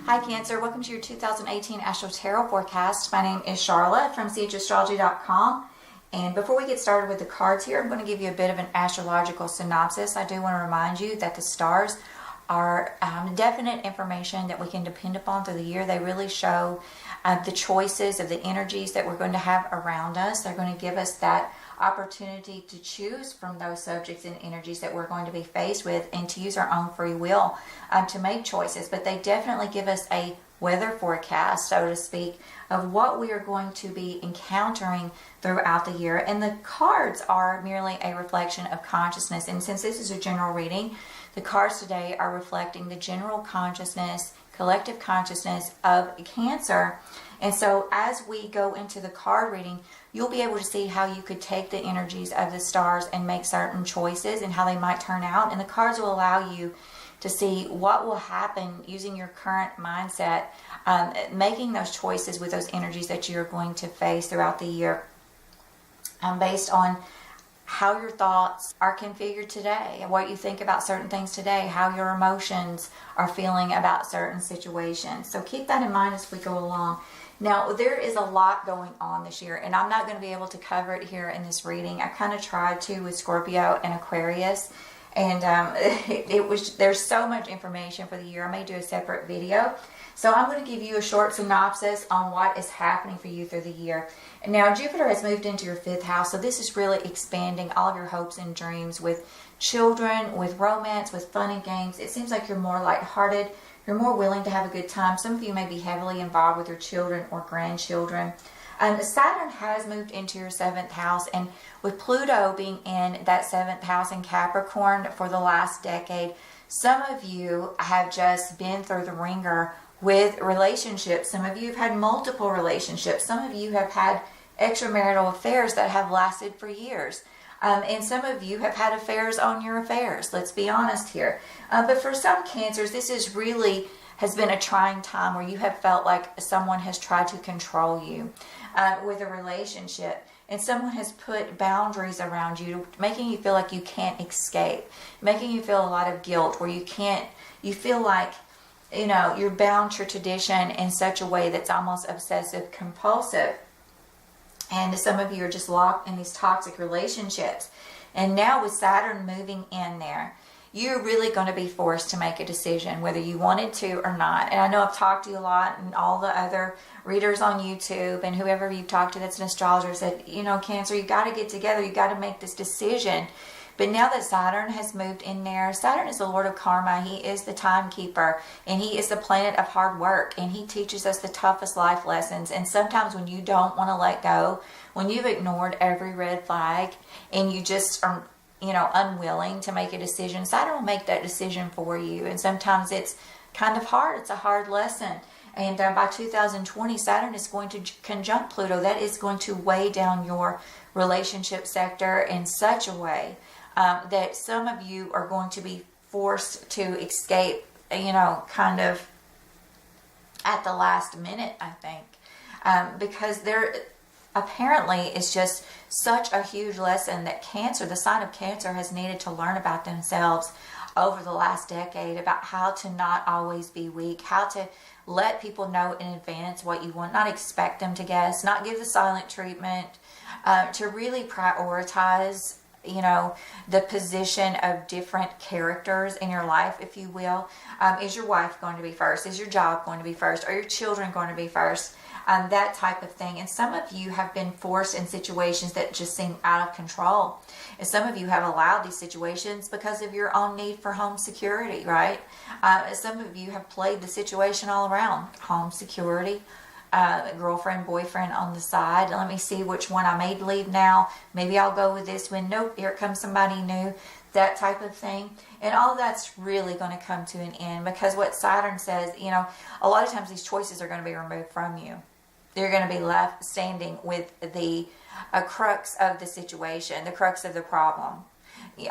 Hi Cancer, welcome to your 2018 Astro-Tarot forecast. My name is Charlotte from astrology.com. And before we get started with the cards here, I'm going to give you a bit of an astrological synopsis. I do want to remind you that the stars are definite information that we can depend upon through the year. They really show the choices of the energies that we're going to have around us. They're going to give us that opportunity to choose from those subjects and energies that we're going to be faced with and to use our own free will to make choices. But they definitely give us a weather forecast, so to speak, of what we are going to be encountering throughout the year. And the cards are merely a reflection of consciousness. And since this is a general reading, the cards today are reflecting the general consciousness, collective consciousness of Cancer. And so as we go into the card reading, you'll be able to see how you could take the energies of the stars and make certain choices and how they might turn out. And the cards will allow you to see what will happen using your current mindset, making those choices with those energies that you're going to face throughout the year, based on how your thoughts are configured today, what you think about certain things today, how your emotions are feeling about certain situations. So keep that in mind as we go along. Now, there is a lot going on this year, and I'm not going to be able to cover it here in this reading. I kind of tried to with Scorpio and Aquarius, and there's so much information for the year. I may do a separate video. So I'm going to give you a short synopsis on what is happening for you through the year. And now Jupiter has moved into your 5th house, so this is really expanding all of your hopes and dreams with children, with romance, with fun and games. It seems like you're more lighthearted. You're more willing to have a good time. Some of you may be heavily involved with your children or grandchildren. Saturn has moved into your 7th house, and with Pluto being in that 7th house in Capricorn for the last decade, some of you have just been through the ringer with relationships. Some of you have had multiple relationships. Some of you have had extramarital affairs that have lasted for years. And some of you have had affairs on your affairs. Let's be honest here. But for some Cancers, this is really has been a trying time where you have felt like someone has tried to control you with a relationship. And someone has put boundaries around you, making you feel like you can't escape, making you feel a lot of guilt where you feel like, you're bound to tradition in such a way that's almost obsessive compulsive. And some of you are just locked in these toxic relationships. And now with Saturn moving in there, you're really going to be forced to make a decision whether you wanted to or not. And I know I've talked to you a lot, and all the other readers on YouTube and whoever you've talked to that's an astrologer said, Cancer, you got to get together. You got to make this decision. But now that Saturn has moved in there, Saturn is the Lord of Karma. He is the timekeeper, and he is the planet of hard work, and he teaches us the toughest life lessons. And sometimes when you don't want to let go, when you've ignored every red flag, and you just are, unwilling to make a decision, Saturn will make that decision for you. And sometimes it's kind of hard. It's a hard lesson. And by 2020, Saturn is going to conjunct Pluto. That is going to weigh down your relationship sector in such a way that some of you are going to be forced to escape, kind of at the last minute, I think, because there apparently is just such a huge lesson that Cancer, the sign of Cancer, has needed to learn about themselves over the last decade, about how to not always be weak, how to let people know in advance what you want, not expect them to guess, not give the silent treatment, to really prioritize the position of different characters in your life, if you will. Is your wife going to be first? Is your job going to be first? Are your children going to be first? that type of thing. And some of you have been forced in situations that just seem out of control. And some of you have allowed these situations because of your own need for home security, right? Some of you have played the situation all around. Home security, girlfriend, boyfriend on the side. Let me see which one I may leave now. Maybe I'll go with this one. Nope, here comes somebody new. That type of thing. And all of that's really going to come to an end, because what Saturn says, you know, a lot of times these choices are going to be removed from you. You're going to be left standing with the crux of the situation, the crux of the problem.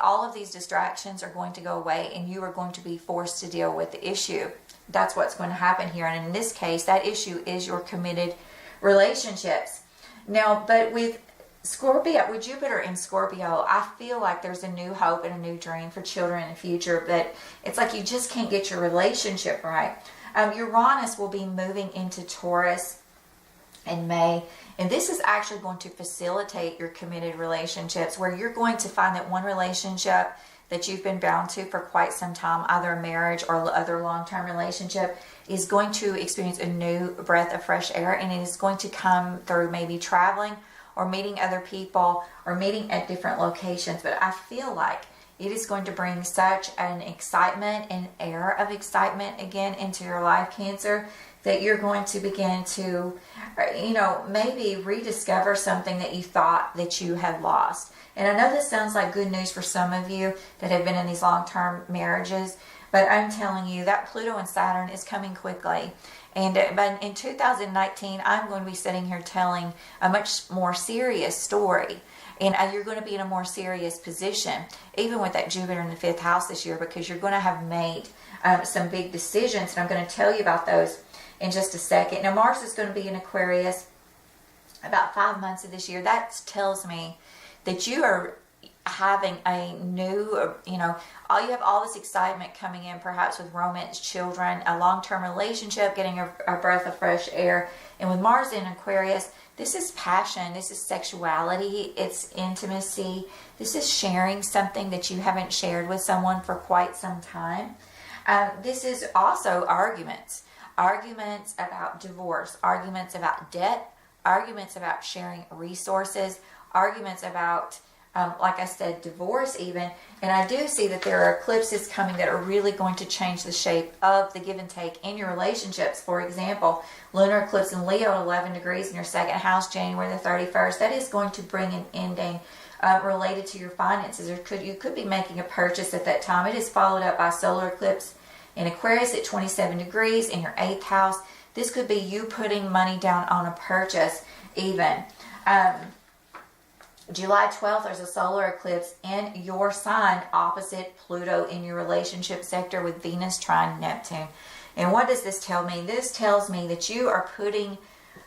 All of these distractions are going to go away, and you are going to be forced to deal with the issue. That's what's going to happen here. And in this case, that issue is your committed relationships. Now, but with Scorpio, with Jupiter in Scorpio, I feel like there's a new hope and a new dream for children in the future, but it's like you just can't get your relationship right. Uranus will be moving into Taurus in May, and this is actually going to facilitate your committed relationships, where you're going to find that one relationship that you've been bound to for quite some time, either a marriage or other long-term relationship, is going to experience a new breath of fresh air, and it is going to come through maybe traveling or meeting other people or meeting at different locations. But I feel like it is going to bring such an excitement and air of excitement again into your life, Cancer, that you're going to begin to, you know, maybe rediscover something that you thought that you had lost. And I know this sounds like good news for some of you that have been in these long-term marriages, but I'm telling you that Pluto and Saturn is coming quickly. And but in 2019, I'm going to be sitting here telling a much more serious story. And you're going to be in a more serious position, even with that Jupiter in the 5th house this year, because you're going to have made some big decisions. And I'm going to tell you about those in just a second. Now, Mars is going to be in Aquarius about 5 months of this year. That tells me that you are having a new, you know, you have all this excitement coming in, perhaps with romance, children, a long-term relationship, getting a breath of fresh air. And with Mars in Aquarius, this is passion, this is sexuality, it's intimacy, this is sharing something that you haven't shared with someone for quite some time. This is also arguments about divorce, arguments about debt, arguments about sharing resources, arguments about like I said, divorce even. And I do see that there are eclipses coming that are really going to change the shape of the give and take in your relationships. For example, lunar eclipse in Leo at 11 degrees in your second house, January the 31st. That is going to bring an ending related to your finances. You could be making a purchase at that time. It is followed up by solar eclipse in Aquarius at 27 degrees in your 8th house. This could be you putting money down on a purchase even. July 12th, there's a solar eclipse in your sign opposite Pluto in your relationship sector with Venus trine Neptune. And what does this tell me? This tells me that you are putting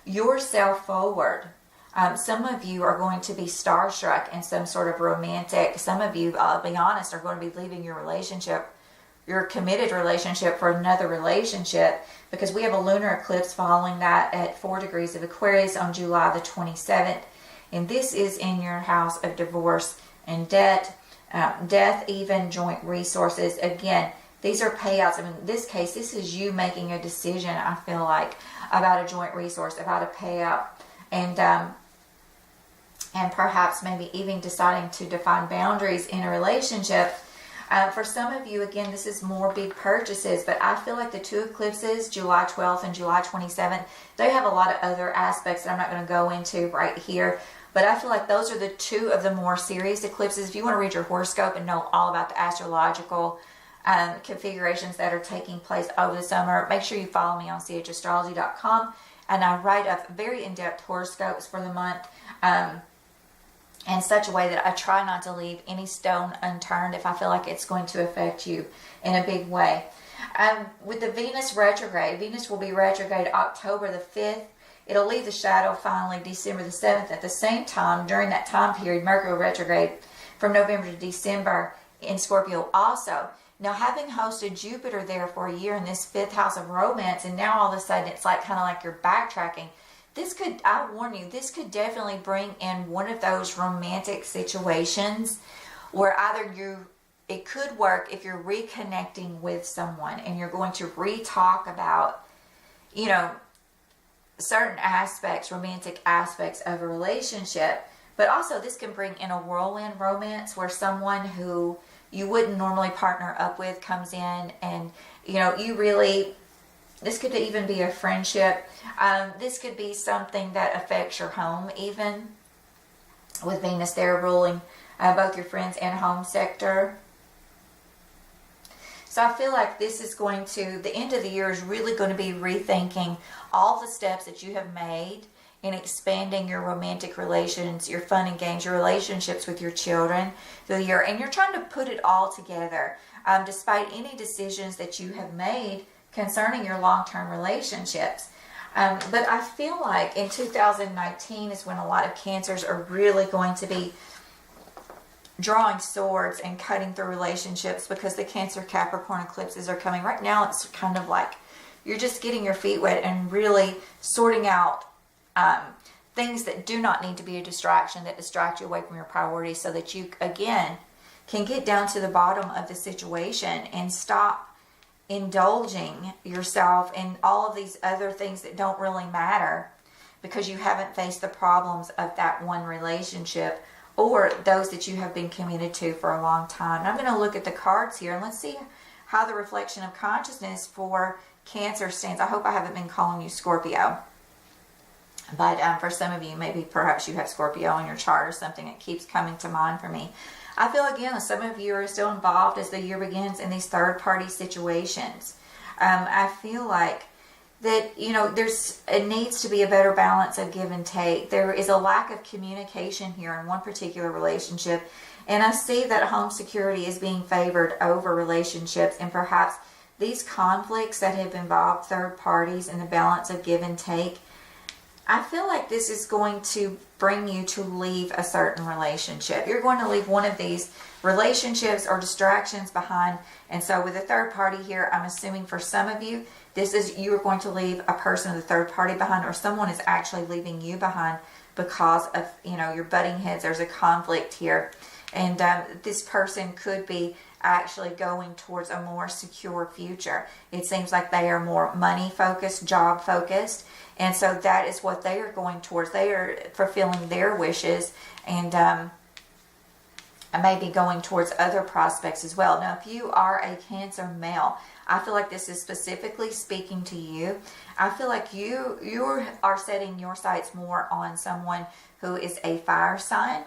yourself forward. Some of you are going to be starstruck in some sort of romantic. Some of you, I'll be honest, are going to be leaving your relationship, your committed relationship, for another relationship, because we have a lunar eclipse following that at 4 degrees of Aquarius on July the 27th. And this is in your house of divorce and debt, death, even joint resources. Again, these are payouts. I mean, in this case, this is you making a decision, I feel like, about a joint resource, about a payout, and perhaps maybe even deciding to define boundaries in a relationship. For some of you, again, this is more big purchases, but I feel like the two eclipses, July 12th and July 27th, they have a lot of other aspects that I'm not going to go into right here. But I feel like those are the two of the more serious eclipses. If you want to read your horoscope and know all about the astrological configurations that are taking place over the summer, make sure you follow me on astrology.com. And I write up very in-depth horoscopes for the month in such a way that I try not to leave any stone unturned if I feel like it's going to affect you in a big way. With the Venus retrograde, Venus will be retrograde October the 5th. It'll leave the shadow finally December the 7th. At the same time, during that time period, Mercury retrograde from November to December in Scorpio also. Now, having hosted Jupiter there for a year in this 5th house of romance, and now all of a sudden it's like kind of like you're backtracking. This could, I warn you, this could definitely bring in one of those romantic situations where it could work if you're reconnecting with someone and you're going to re-talk about, certain aspects, romantic aspects of a relationship. But also this can bring in a whirlwind romance where someone who you wouldn't normally partner up with comes in, and you really, this could even be a friendship. This could be something that affects your home, even with Venus there ruling both your friends and home sector. So I feel like this is going to, the end of the year is really going to be rethinking all the steps that you have made in expanding your romantic relations, your fun and games, your relationships with your children through the year. And you're trying to put it all together, despite any decisions that you have made concerning your long-term relationships. But I feel like in 2019 is when a lot of Cancers are really going to be drawing swords and cutting through relationships, because the Cancer Capricorn eclipses are coming. Right now it's kind of like you're just getting your feet wet and really sorting out things that do not need to be a distraction, that distract you away from your priorities, so that you again can get down to the bottom of the situation and stop indulging yourself in all of these other things that don't really matter, because you haven't faced the problems of that one relationship or those that you have been committed to for a long time. And I'm going to look at the cards here and let's see how the reflection of consciousness for Cancer stands. I hope I haven't been calling you Scorpio. But for some of you, maybe perhaps you have Scorpio in your chart or something. It keeps coming to mind for me. I feel again that some of you are still involved as the year begins in these third-party situations. I feel like that, it needs to be a better balance of give and take. There is a lack of communication here in one particular relationship. And I see that home security is being favored over relationships, and perhaps these conflicts that have involved third parties and the balance of give and take. I feel like this is going to bring you to leave a certain relationship. You're going to leave one of these relationships or distractions behind. And so with the third party here, I'm assuming for some of you, this is you are going to leave a person of the third party behind, or someone is actually leaving you behind because of, you're butting heads. There's a conflict here. And this person could be actually going towards a more secure future. It seems like they are more money focused, job focused. And so that is what they are going towards. They are fulfilling their wishes and maybe going towards other prospects as well. Now, if you are a Cancer male, I feel like this is specifically speaking to you. I feel like you are setting your sights more on someone who is a fire sign,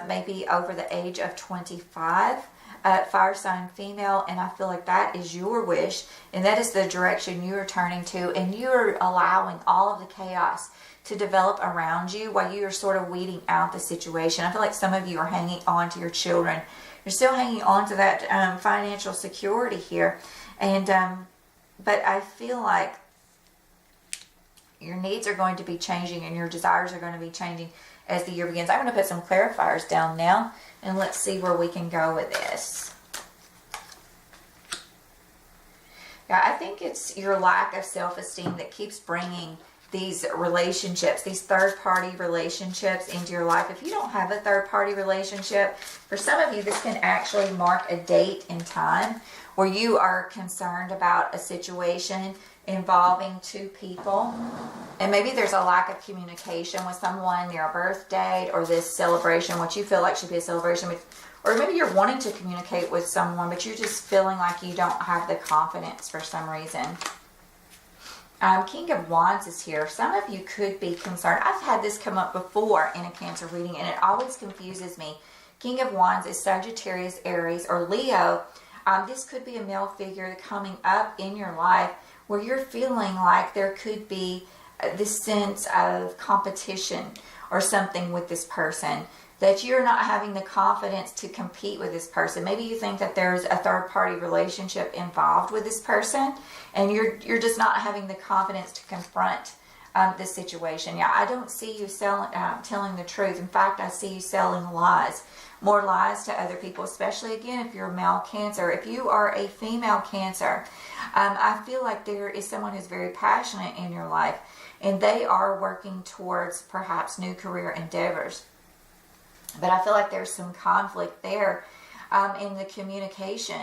maybe over the age of 25. Fire sign female, and I feel like that is your wish, and that is the direction you are turning to, and you're allowing all of the chaos to develop around you while you are sort of weeding out the situation. I feel like some of you are hanging on to your children. You're still hanging on to that financial security here, and but I feel like your needs are going to be changing and your desires are going to be changing as the year begins. I'm going to put some clarifiers down now, and let's see where we can go with this. Yeah, I think it's your lack of self-esteem that keeps bringing these relationships, these third-party relationships into your life. If you don't have a third-party relationship, for some of you, this can actually mark a date in time where you are concerned about a situation involving two people, and maybe there's a lack of communication with someone near a birth date or this celebration, what you feel like should be a celebration, or maybe you're wanting to communicate with someone but you're just feeling like you don't have the confidence for some reason. King of Wands is here. Some of you could be concerned. I've had this come up before in a Cancer reading, and it always confuses me. King of Wands is Sagittarius, Aries, or Leo. This could be a male figure coming up in your life where you're feeling like there could be this sense of competition or something with this person, that you're not having the confidence to compete with this person. Maybe you think that there's a third-party relationship involved with this person, and you're just not having the confidence to confront this situation. Yeah, I don't see you telling the truth. In fact, I see you selling lies. More lies to other people, especially again if you're a male Cancer. If you are a female Cancer, I feel like there is someone who's very passionate in your life, and they are working towards perhaps new career endeavors. But I feel like there's some conflict there in the communication,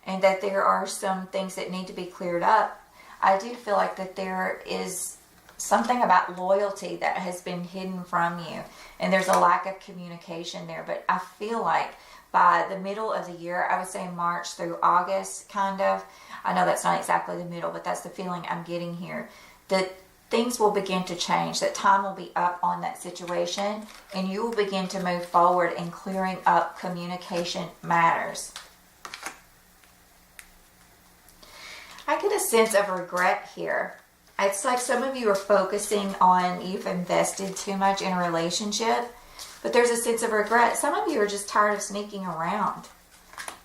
and that there are some things that need to be cleared up. I do feel like that there is something about loyalty that has been hidden from you, and there's a lack of communication there. But I feel like by the middle of the year, I would say March through August, kind of. I know that's not exactly the middle, but that's the feeling I'm getting here. That things will begin to change, that time will be up on that situation, and you will begin to move forward in clearing up communication matters. I get a sense of regret here. It's like some of you are focusing on you've invested too much in a relationship, but there's a sense of regret. Some of you are just tired of sneaking around.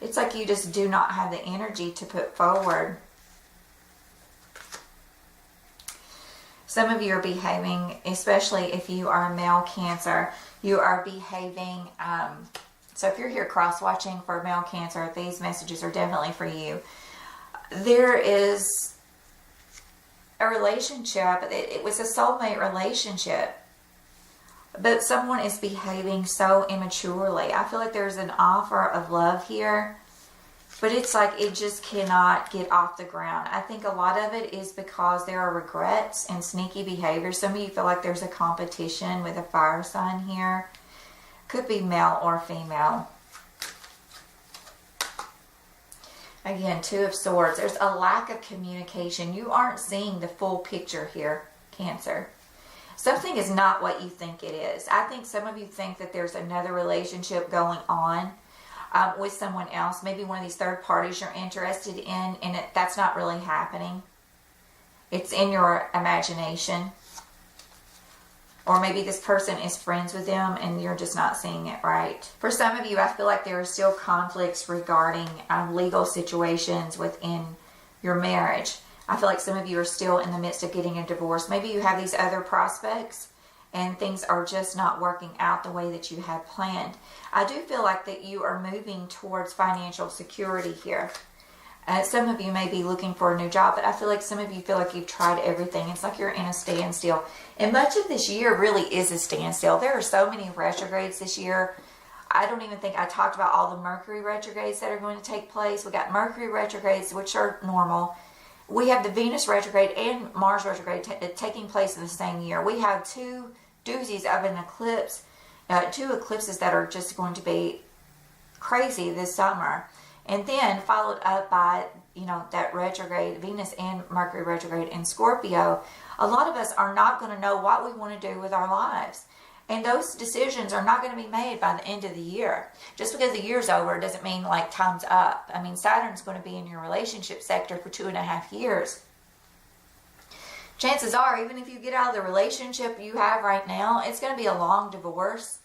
It's like you just do not have the energy to put forward. Some of you are behaving, especially if you are a male Cancer, you are behaving, so if you're here cross-watching for male Cancer, these messages are definitely for you. There is a relationship, it was a soulmate relationship, but someone is behaving so immaturely. I feel like there's an offer of love here, but it's like it just cannot get off the ground. I think a lot of it is because there are regrets and sneaky behavior. Some of you feel like there's a competition with a fire sign here. Could be male or female. Again, Two of Swords. There's a lack of communication. You aren't seeing the full picture here, Cancer. Something is not what you think it is. I think some of you think that there's another relationship going on with someone else. Maybe one of these third parties you're interested in, and that's not really happening. It's in your imagination. Or maybe this person is friends with them and you're just not seeing it right. For some of you, I feel like there are still conflicts regarding legal situations within your marriage. I feel like some of you are still in the midst of getting a divorce. Maybe you have these other prospects and things are just not working out the way that you had planned. I do feel like that you are moving towards financial security here. Some of you may be looking for a new job, but I feel like some of you feel like you've tried everything. It's like you're in a standstill. And much of this year really is a standstill. There are so many retrogrades this year. I don't even think I talked about all the Mercury retrogrades that are going to take place. We got Mercury retrogrades, which are normal. We have the Venus retrograde and Mars retrograde taking place in the same year. We have two doozies of an eclipse, two eclipses that are just going to be crazy this summer. And then followed up by, that retrograde, Venus and Mercury retrograde in Scorpio. A lot of us are not going to know what we want to do with our lives. And those decisions are not going to be made by the end of the year. Just because the year's over doesn't mean like time's up. I mean, Saturn's going to be in your relationship sector for 2.5 years. Chances are, even if you get out of the relationship you have right now, it's going to be a long divorce.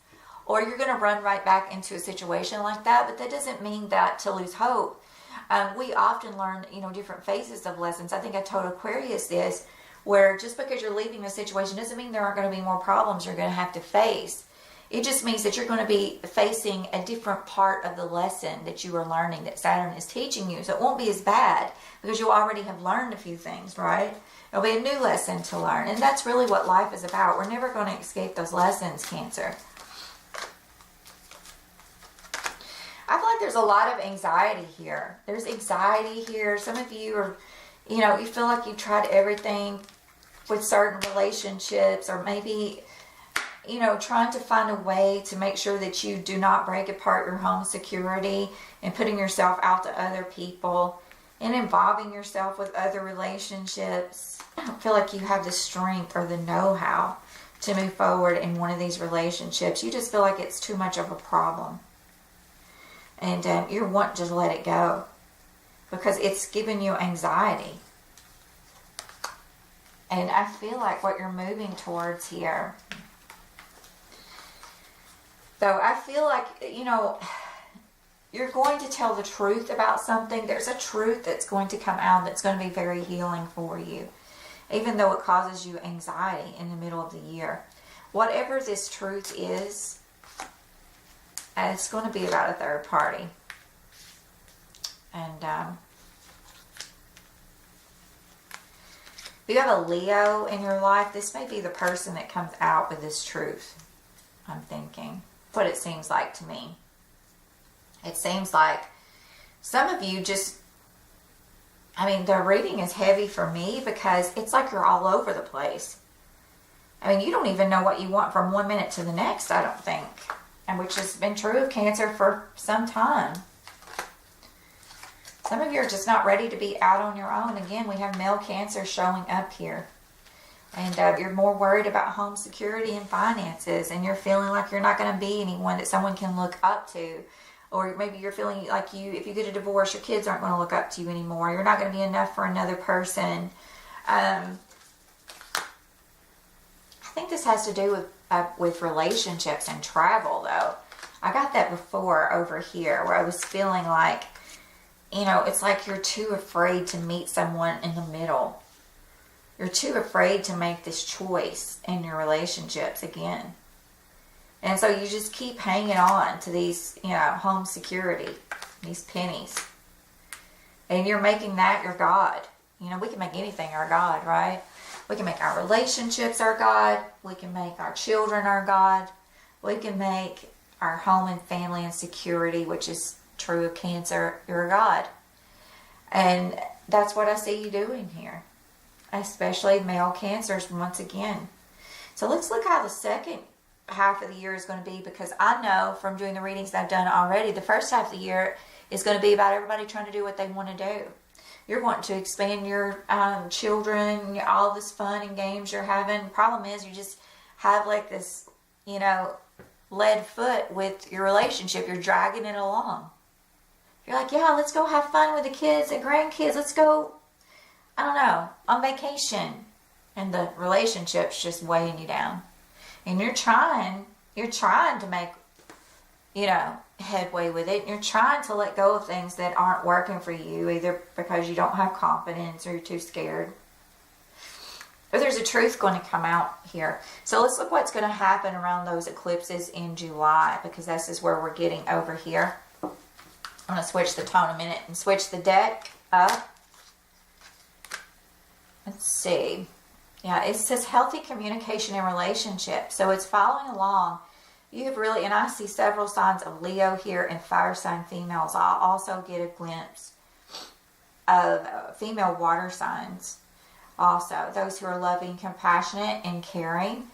Or you're going to run right back into a situation like that. But that doesn't mean that to lose hope. We often learn, different phases of lessons. I think I told Aquarius this, where just because you're leaving a situation doesn't mean there aren't going to be more problems you're going to have to face. It just means that you're going to be facing a different part of the lesson that you are learning, that Saturn is teaching you. So it won't be as bad because you already have learned a few things, right? It'll be a new lesson to learn. And that's really what life is about. We're never going to escape those lessons, Cancer. I feel like there's a lot of anxiety here. There's anxiety here. Some of you are, you feel like you've tried everything with certain relationships, or maybe, trying to find a way to make sure that you do not break apart your home security and putting yourself out to other people and involving yourself with other relationships. I don't feel like you have the strength or the know-how to move forward in one of these relationships. You just feel like it's too much of a problem. And you want to just let it go because it's giving you anxiety. And I feel like what you're moving towards here, though, I feel like, you're going to tell the truth about something. There's a truth that's going to come out that's going to be very healing for you, even though it causes you anxiety in the middle of the year. Whatever this truth is, it's going to be about a third party. And if you have a Leo in your life, this may be the person that comes out with this truth. I'm thinking. What it seems like to me. It seems like some of you just, the reading is heavy for me because it's like you're all over the place. I mean, you don't even know what you want from one minute to the next, I don't think. And which has been true of Cancer for some time. Some of you are just not ready to be out on your own. Again, we have male Cancer showing up here. And you're more worried about home security and finances. And you're feeling like you're not going to be anyone that someone can look up to. Or maybe you're feeling like if you get a divorce, your kids aren't going to look up to you anymore. You're not going to be enough for another person. I think this has to do with relationships and travel, though. I got that before over here, where I was feeling like, it's like you're too afraid to meet someone in the middle. You're too afraid to make this choice in your relationships again. And so you just keep hanging on to these, home security, these pennies. And you're making that your God. We can make anything our God, right? We can make our relationships our God. We can make our children our God. We can make our home and family and security, which is true of Cancer, your God. And that's what I see you doing here. Especially male Cancers once again. So let's look how the second half of the year is going to be, because I know from doing the readings that I've done already, the first half of the year is going to be about everybody trying to do what they want to do. You're wanting to expand your children, all this fun and games you're having. Problem is, you just have like this, lead foot with your relationship. You're dragging it along. You're like, yeah, let's go have fun with the kids and grandkids. Let's go, on vacation. And the relationship's just weighing you down. And you're trying to make, headway with it. You're trying to let go of things that aren't working for you, either because you don't have confidence or you're too scared. Or there's a truth going to come out here. So let's look what's going to happen around those eclipses in July, because this is where we're getting over here. I'm going to switch the tone a minute and switch the deck up. Let's see. Yeah, it says healthy communication and relationship. So it's following along. You have really, and I see several signs of Leo here and fire sign females. I'll also get a glimpse of female water signs. Also, those who are loving, compassionate, and caring.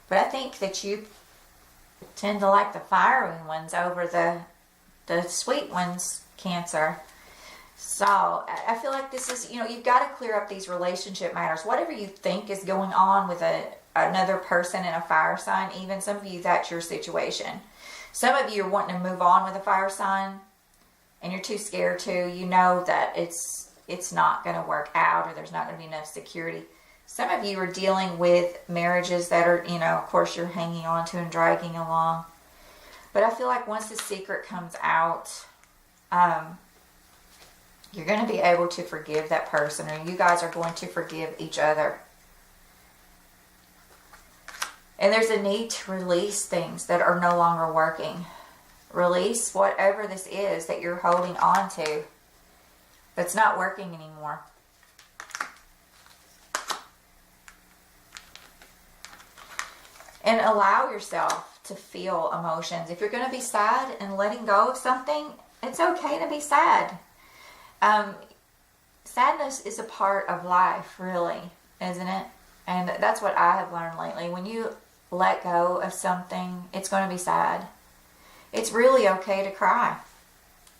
But I think that you tend to like the fiery ones over the sweet ones, Cancer. So I feel like this is, you've got to clear up these relationship matters. Whatever you think is going on with another person in a fire sign, even some of you, that's your situation. Some of you are wanting to move on with a fire sign and you're too scared to. You know that it's not going to work out, or there's not going to be enough security. Some of you are dealing with marriages that are, of course you're hanging on to and dragging along. But I feel like once the secret comes out, you're going to be able to forgive that person, or you guys are going to forgive each other. And there's a need to release things that are no longer working. Release whatever this is that you're holding on to that's not working anymore. And allow yourself to feel emotions. If you're going to be sad and letting go of something, it's okay to be sad. Sadness is a part of life, really, isn't it? And that's what I have learned lately. When you let go of something, it's going to be sad. It's really okay to cry,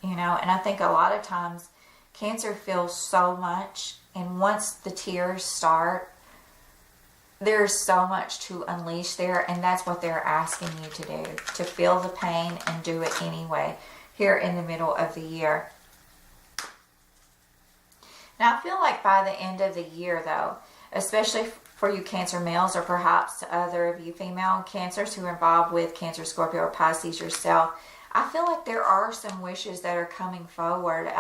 and I think a lot of times Cancer feels so much, and once the tears start, there's so much to unleash there, and that's what they're asking you to do, to feel the pain and do it anyway, here in the middle of the year. Now, I feel like by the end of the year, though, especially for you Cancer males, or perhaps other of you female Cancers who are involved with Cancer, Scorpio, or Pisces yourself, I feel like there are some wishes that are coming forward.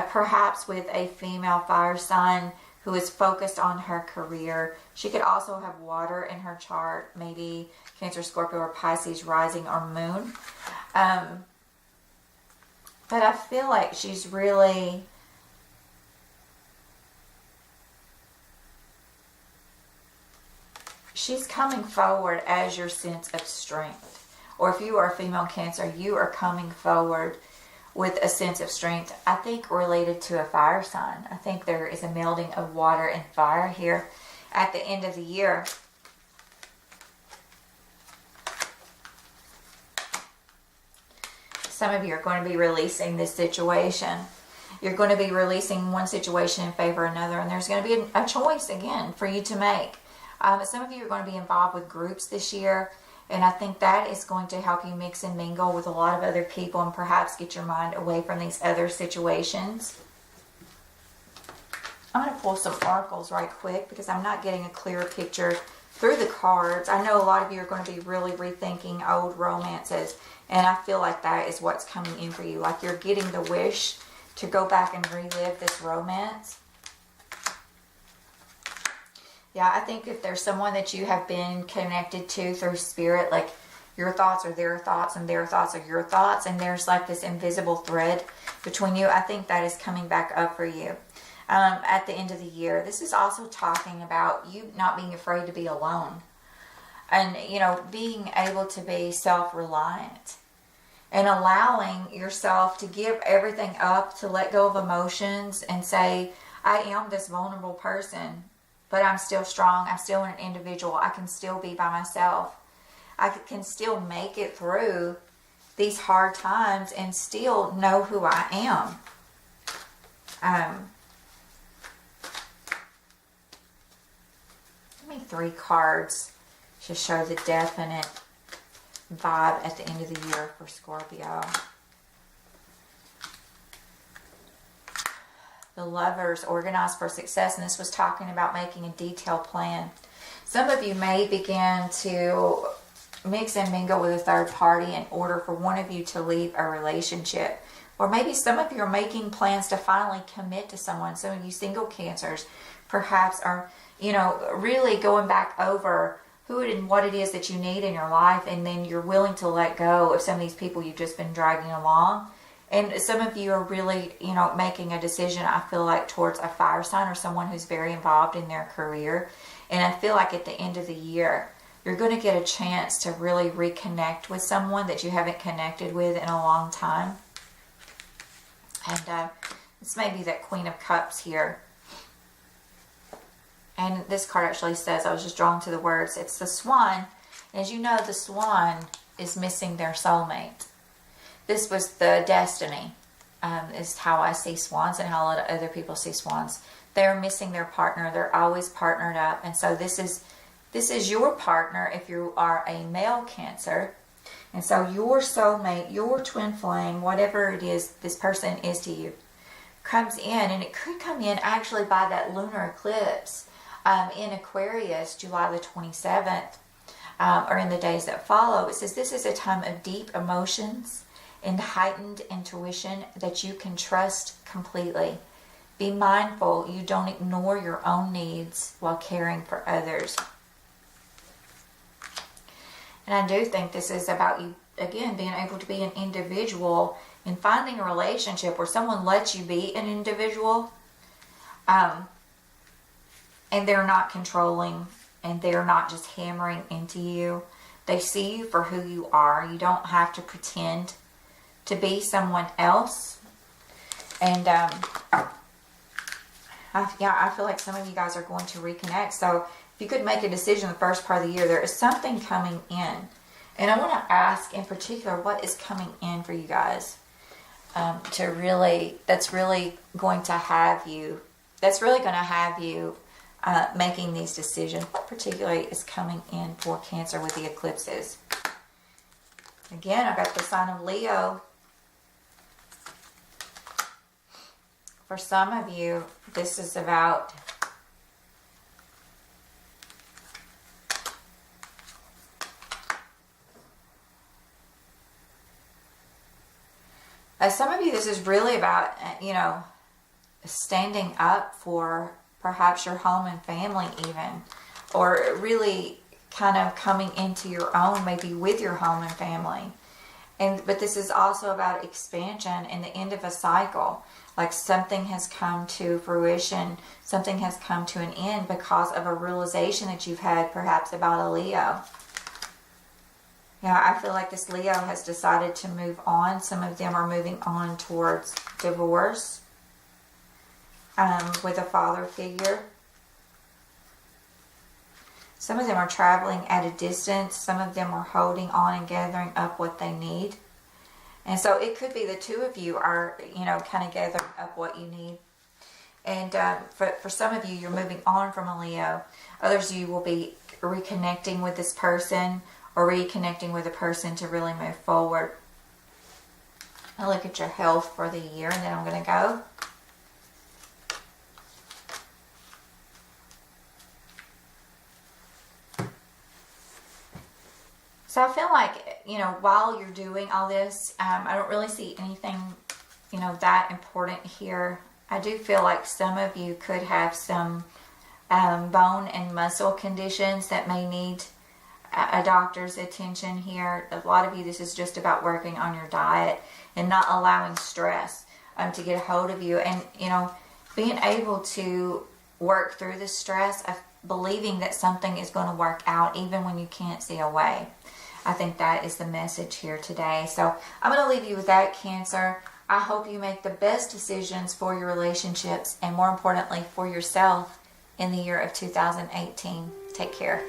Perhaps with a female fire sign who is focused on her career. She could also have water in her chart, maybe Cancer, Scorpio, or Pisces rising or moon. But I feel like she's really... she's coming forward as your sense of strength. Or if you are a female Cancer, you are coming forward with a sense of strength, I think related to a fire sign. I think there is a melding of water and fire here at the end of the year. some of you are going to be releasing this situation. You're going to be releasing one situation in favor of another, and there's going to be a choice again for you to make. Some of you are going to be involved with groups this year, and I think that is going to help you mix and mingle with a lot of other people and perhaps get your mind away from these other situations. I'm going to pull some oracles right quick because I'm not getting a clear picture through the cards. I know a lot of you are going to be really rethinking old romances, and I feel like that is what's coming in for you. Like you're getting the wish to go back and relive this romance. Yeah, I think if there's someone that you have been connected to through spirit, like your thoughts are their thoughts and their thoughts are your thoughts, and there's like this invisible thread between you, I think that is coming back up for you at the end of the year. This is also talking about you not being afraid to be alone, and, you know, being able to be self-reliant and allowing yourself to give everything up, to let go of emotions and say, I am this vulnerable person, but I'm still strong. I'm still an individual. I can still be by myself. I can still make it through these hard times and still know who I am. Give me 3 cards to show the definite vibe at the end of the year for Scorpio. The Lovers, organized for success, and this was talking about making a detailed plan. Some of you may begin to mix and mingle with a third party in order for one of you to leave a relationship. Or maybe some of you are making plans to finally commit to someone. Some of you single cancers perhaps are, you know, really going back over who and what it is that you need in your life, and then you're willing to let go of some of these people you've just been dragging along. And some of you are really, you know, making a decision, I feel like, towards a fire sign or someone who's very involved in their career. And I feel like at the end of the year, you're going to get a chance to really reconnect with someone that you haven't connected with in a long time. And this may be that Queen of Cups here. And this card actually says, I was just drawn to the words, it's the swan. As you know, the swan is missing their soulmate. This was the destiny, is how I see swans and how a lot of other people see swans. They're missing their partner. They're always partnered up. And so this is your partner if you are a male Cancer. And so your soulmate, your twin flame, whatever it is this person is to you, comes in. And it could come in actually by that lunar eclipse in Aquarius, July the 27th, or in the days that follow. It says this is a time of deep emotions and heightened intuition that you can trust completely. Be mindful you don't ignore your own needs while caring for others. And I do think this is about you, again, being able to be an individual and finding a relationship where someone lets you be an individual, and they're not controlling, and they're not just hammering into you. They see you for who you are. You don't have to pretend to be someone else. And I feel like some of you guys are going to reconnect. So if you could make a decision the first part of the year, there is something coming in. And I want to ask in particular, what is coming in for you guys that's really going to have you making these decisions, particularly is coming in for Cancer with the eclipses. Again, I got the sign of Leo. For some of you, this is about some of you, this is really about, standing up for perhaps your home and family even, or really kind of coming into your own, maybe with your home and family. But this is also about expansion and the end of a cycle. Like something has come to fruition, something has come to an end because of a realization that you've had perhaps about a Leo. I feel like this Leo has decided to move on. Some of them are moving on towards divorce with a father figure. Some of them are traveling at a distance. Some of them are holding on and gathering up what they need. And so it could be the two of you are, you know, kind of gathering up what you need. And for some of you, you're moving on from a Leo. Others of you will be reconnecting with this person or reconnecting with a person to really move forward. I'll look at your health for the year, and then I'm going to go. So I feel like, you know, while you're doing all this, I don't really see anything, you know, that important here. I do feel like some of you could have some bone and muscle conditions that may need a doctor's attention here. A lot of you, this is just about working on your diet and not allowing stress to get a hold of you. And, you know, being able to work through the stress of believing that something is going to work out even when you can't see a way. I think that is the message here today. So I'm going to leave you with that, Cancer. I hope you make the best decisions for your relationships and, more importantly, for yourself in the year of 2018. Take care.